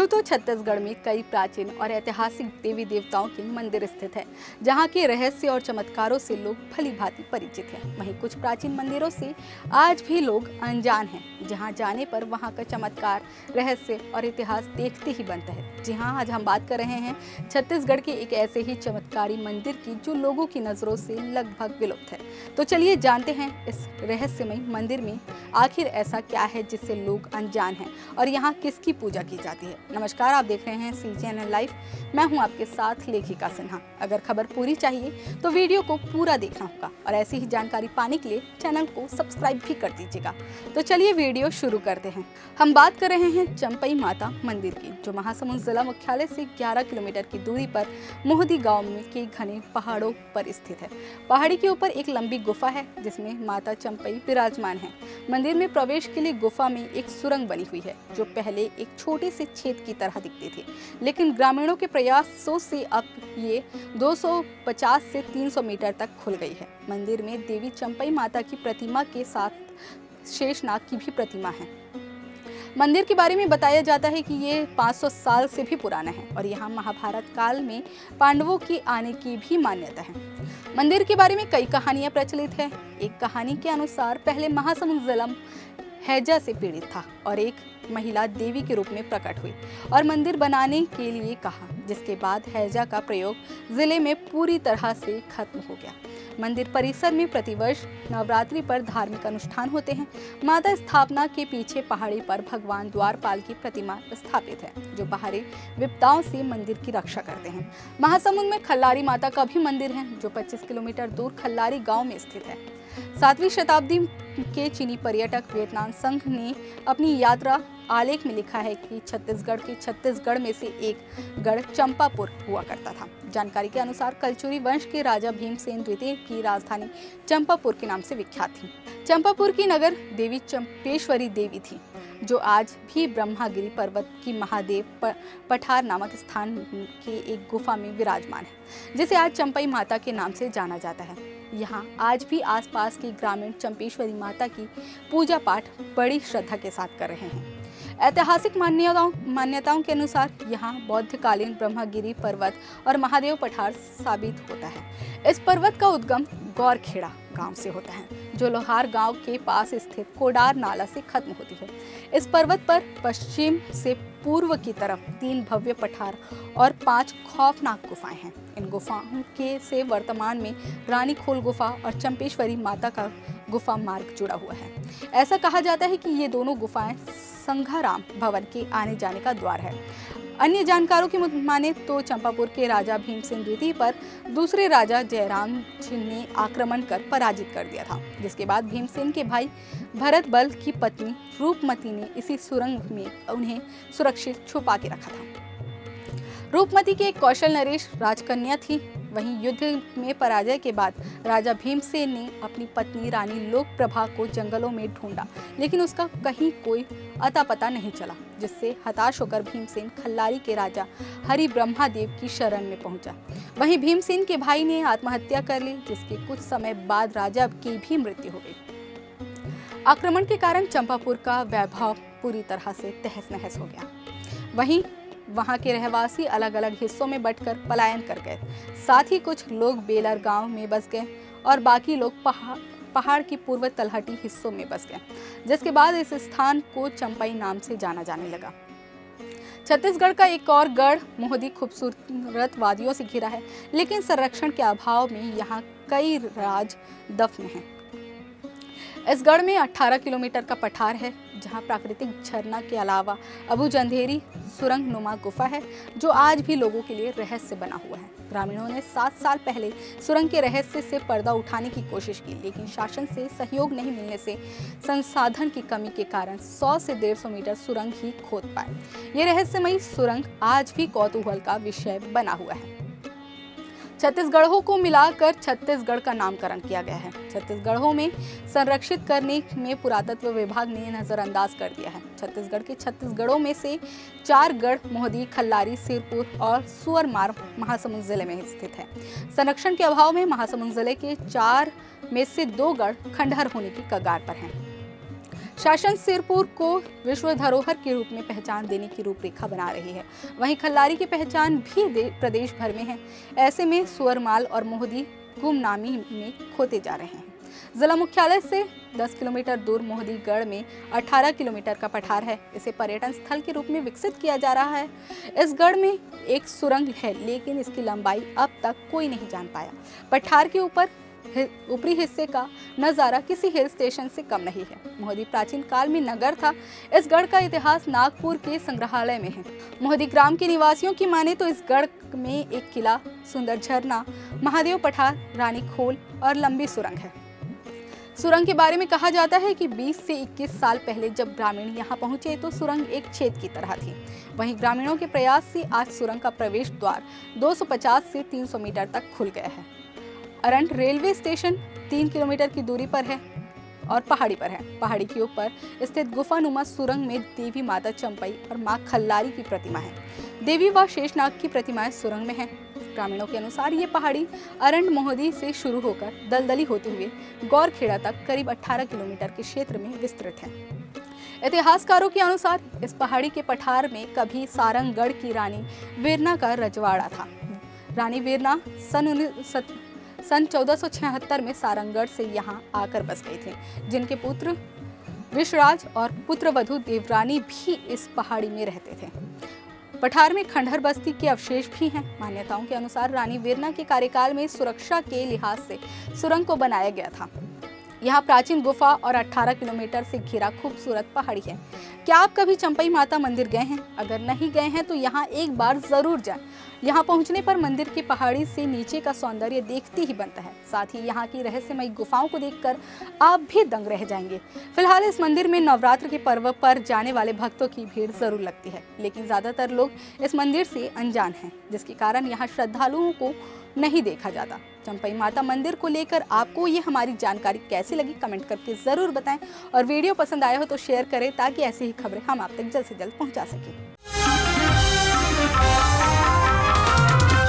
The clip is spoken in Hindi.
तो छत्तीसगढ़ में कई प्राचीन और ऐतिहासिक देवी देवताओं के मंदिर स्थित है, जहाँ के रहस्य और चमत्कारों से लोग भली भांति परिचित हैं। वहीं कुछ प्राचीन मंदिरों से आज भी लोग अनजान हैं, जहाँ जाने पर वहाँ का चमत्कार, रहस्य और इतिहास देखते ही बनता है। जी हाँ, आज हम बात कर रहे हैं छत्तीसगढ़ के एक ऐसे ही चमत्कारी मंदिर की जो लोगों की नज़रों से लगभग विलुप्त है। तो चलिए जानते हैं इस रहस्यमय मंदिर में आखिर ऐसा क्या है जिससे लोग अनजान हैं और यहाँ किसकी पूजा की जाती है। नमस्कार, आप देख रहे हैं CGNN लाइव। मैं हूँ आपके साथ लेखिका सिन्हा। अगर खबर पूरी चाहिए तो वीडियो को पूरा देखना होगा और ऐसी ही जानकारी पाने के लिए चैनल को सब्सक्राइब भी कर दीजिएगा। तो चलिए वीडियो शुरू करते हैं। हम बात कर रहे हैं चंपई माता मंदिर की, जो महासमुंद जिला मुख्यालय से 11 किलोमीटर की दूरी पर मोहदी गाँव में के घने पहाड़ों पर स्थित है। पहाड़ी के ऊपर एक लंबी गुफा है जिसमें माता चंपई विराजमान है। मंदिर में प्रवेश के लिए गुफा में एक सुरंग बनी हुई है, जो पहले एक छोटे से छेद की तरह दिखती थी, लेकिन ग्रामीणों के प्रयासों से अब ये 250 से 300 मीटर तक खुल गई है। मंदिर में देवी चंपई माता की प्रतिमा के साथ शेषनाग की भी प्रतिमा है। मंदिर के बारे में बताया जाता है कि ये 500 साल से भी पुराना है और यहाँ महाभारत काल में पांडवों के आने की भी मान्यता है। मंदिर के बारे में कई कहानियां प्रचलित है। एक कहानी के अनुसार पहले महासमुंद जिला हैजा से पीड़ित था और एक महिला देवी के रूप में प्रकट हुई और मंदिर बनाने के लिए कहा, जिसके बाद हैजा का प्रयोग जिले में पूरी तरह से खत्म हो गया। मंदिर परिसर में प्रतिवर्ष नवरात्रि पर धार्मिक अनुष्ठान होते हैं। माता स्थापना के पीछे पहाड़ी पर भगवान द्वारपाल की प्रतिमा स्थापित है, जो बाहरी विपदाओं से मंदिर की रक्षा करते हैं। महासमुंद में खल्लारी माता का भी मंदिर है, जो 25 किलोमीटर दूर खल्लारी गांव में स्थित है। 7वीं शताब्दी के चीनी पर्यटक वियतनाम संघ ने अपनी यात्रा आलेख में लिखा है कि छत्तीसगढ़ के छत्तीसगढ़ में से एक गढ़ चंपापुर हुआ करता था। जानकारी के अनुसार कलचुरी वंश के राजा भीमसेन द्वितीय की राजधानी चंपापुर के नाम से विख्यात थी। चंपापुर की नगर देवी चंपेश्वरी देवी थी, जो आज भी ब्रह्मागिरी पर्वत की महादेव पठार नामक स्थान के एक गुफा में विराजमान है, जिसे आज चंपई माता के नाम से जाना जाता है। यहाँ आज भी आसपास के ग्रामीण चंपेश्वरी माता की पूजा पाठ बड़ी श्रद्धा के साथ कर रहे हैं। ऐतिहासिक मान्यताओं के अनुसार यहाँ बौद्धकालीन ब्रह्मगिरी पर्वत और महादेव पठार साबित होता है। इस पर्वत का उद्गम गौरखेड़ा गांव से होता है, जो लोहार गांव के पास स्थित कोडार नाला से खत्म होती है। इस पर्वत पर पश्चिम से पूर्व की तरफ 3 भव्य पठार और 5 खौफनाक गुफाएं हैं। इन गुफाओं के से वर्तमान में रानी खोल गुफा और चंपेश्वरी माता का गुफा मार्ग जुड़ा हुआ है। ऐसा कहा जाता है कि ये दोनों गुफाएं संघाराम भवन के आने जाने का द्वार है। अन्य जानकारों की माने तो चंपापुर के राजा भीमसेन द्वितीय पर दूसरे राजा जयराम ने आक्रमण कर पराजित कर दिया था, जिसके बाद भीमसेन के भाई भरत बल की पत्नी रूपमती ने इसी सुरंग में उन्हें सुरक्षित छुपा के रखा था। रूपमती के एक कौशल नरेश राजकन्या थी। वहीं युद्ध में पराजय के बाद राजा भीमसेन ने अपनी पत्नी रानी लोकप्रभा को जंगलों में ढूंढा, लेकिन उसका कहीं कोई अता पता नहीं चला, जिससे हताश होकर भीमसेन खल्लारी के राजा हरि ब्रह्मादेव की शरण में पहुंचा। वहीं भीमसेन के भाई ने आत्महत्या कर ली, जिसके कुछ समय बाद राजा की भी मृत्यु हो गई। आक्रमण के कारण चंपापुर का वैभव पूरी तरह से तहस नहस हो गया। वहीं वहां के रहवासी अलग अलग हिस्सों में बंटकर पलायन कर गए। साथ ही कुछ लोग बेलर गांव में बस गए और बाकी लोग पहाड़ की पूर्व तलहटी हिस्सों में बस गए, जिसके बाद इस स्थान को चंपई नाम से जाना जाने लगा। छत्तीसगढ़ का एक और गढ़ मोहदी खूबसूरत वादियों से घिरा है, लेकिन संरक्षण के अभाव में यहाँ कई राज दफन हैं। इस गढ़ में 18 किलोमीटर का पठार है, जहां प्राकृतिक झरना के अलावा अबूजंधेरी सुरंग नुमा गुफा है, जो आज भी लोगों के लिए रहस्य बना हुआ है। ग्रामीणों ने 7 साल पहले सुरंग के रहस्य से पर्दा उठाने की कोशिश की, लेकिन शासन से सहयोग नहीं मिलने से संसाधन की कमी के कारण 100 से 150 मीटर सुरंग ही खोद पाए। ये रहस्यमयी सुरंग आज भी कौतूहल का विषय बना हुआ है। छत्तीसगढ़ों को मिलाकर छत्तीसगढ़ का नामकरण किया गया है। छत्तीसगढ़ों में संरक्षित करने में पुरातत्व विभाग ने नजरअंदाज कर दिया है। छत्तीसगढ़ के छत्तीसगढ़ों में से 4 गढ़ मोहदी, खल्लारी, सिरपुर और सुअरमार महासमुंद जिले में स्थित है। संरक्षण के अभाव में महासमुंद जिले के 4 में से 2 गढ़ खंडहर होने की कगार पर हैं। शासन सिरपुर को विश्व धरोहर के रूप में पहचान देने की रूपरेखा बना रही है। वहीं खल्लारी की पहचान भी प्रदेश भर में है। ऐसे में सुअरमाल और मोहदी गुमनामी में खोते जा रहे हैं। जिला मुख्यालय से 10 किलोमीटर दूर मोहदीगढ़ में 18 किलोमीटर का पठार है। इसे पर्यटन स्थल के रूप में विकसित किया जा रहा है। इस गढ़ में एक सुरंग है, लेकिन इसकी लंबाई अब तक कोई नहीं जान पाया। पठार के ऊपरी हिस्से का नज़ारा किसी हिल स्टेशन से कम नहीं है। मोहदी प्राचीन काल में नगर था। इस गढ़ का इतिहास नागपुर के संग्रहालय में है। मोहदी ग्राम के निवासियों की माने तो इस गढ़ में एक किला, सुंदर झरना, महादेव पठार, रानी खोल और लंबी सुरंग है। सुरंग के बारे में कहा जाता है कि 20 से 21 साल पहले जब ग्रामीण यहाँ पहुंचे तो सुरंग एक छेद की तरह थी। वहीं ग्रामीणों के प्रयास से आज सुरंग का प्रवेश द्वार 250 से 300 मीटर तक खुल गया है। अरंट रेलवे स्टेशन 3 किलोमीटर की दूरी पर है और पहाड़ी पर है। पहाड़ी के ऊपर स्थित गुफानुमा सुरंग में देवी माता चंपई और मां खल्लारी की प्रतिमा है। देवी व शेषनाग की प्रतिमाएं सुरंग में है। ग्रामीणों के अनुसार ये पहाड़ी अरंट मोहदी से शुरू होकर दलदली होते हुए गौरखेड़ा तक करीब 18 किलोमीटर के क्षेत्र में विस्तृत है। इतिहासकारों के अनुसार इस पहाड़ी के पठार में कभी सारंगगढ़ की रानी वीरना का रजवाड़ा था। रानी वीरना सन 1476 में सारंगगढ़ से यहाँ आकर बस गए थे, जिनके पुत्र विश्वराज और पुत्रवधू देवरानी भी इस पहाड़ी में रहते थे। पठार में खंडहर बस्ती के अवशेष भी हैं। मान्यताओं के अनुसार रानी वीरना के कार्यकाल में सुरक्षा के लिहाज से सुरंग को बनाया गया था। यहाँ प्राचीन गुफा और 18 किलोमीटर से घिरा खूबसूरत पहाड़ी है। क्या आप कभी चंपई माता मंदिर गए हैं? अगर नहीं गए हैं तो यहाँ एक बार जरूर जाएं। यहाँ पहुँचने पर मंदिर की पहाड़ी से नीचे का सौंदर्य देखते ही बनता है। साथ ही यहाँ की रहस्यमयी गुफाओं को देखकर आप भी दंग रह जाएंगे। फिलहाल इस मंदिर में नवरात्र के पर्व पर जाने वाले भक्तों की भीड़ जरूर लगती है, लेकिन ज्यादातर लोग इस मंदिर से अनजान हैं, जिसके कारण यहाँ श्रद्धालुओं को नहीं देखा जाता। चंपई माता मंदिर को लेकर आपको ये हमारी जानकारी कैसी लगी, कमेंट करके जरूर बताएं और वीडियो पसंद आया हो तो शेयर करें, ताकि ऐसी ही खबरें हम आप तक जल्द से जल्द पहुंचा सकें।